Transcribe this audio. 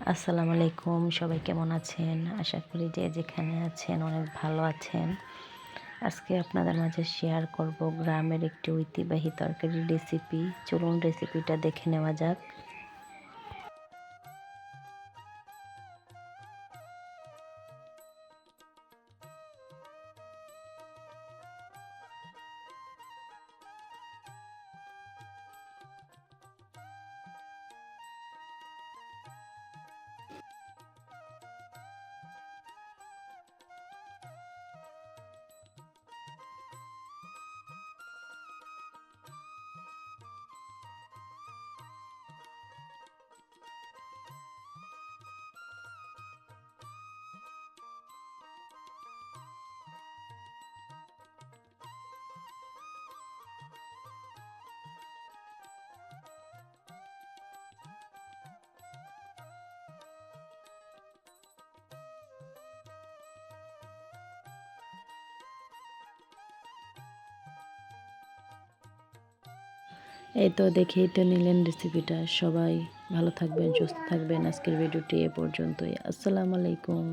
আসসালামু আলাইকুম, সবাই কেমন আছেন? আশা করি যে যেখানে আছেন অনেক ভালো আছেন। আজকে আপনাদের মাঝে শেয়ার করব গ্রামের একটি ঐতিহ্যবাহী তরকারির রেসিপি। চলুন রেসিপিটা দেখে নেওয়া যাক। এই তো দেখেই তো নিলেন রেসিপিটা। সবাই ভালো থাকবেন, সুস্থ থাকবেন। আজকের ভিডিওটি এ পর্যন্তই। আসসালামু আলাইকুম।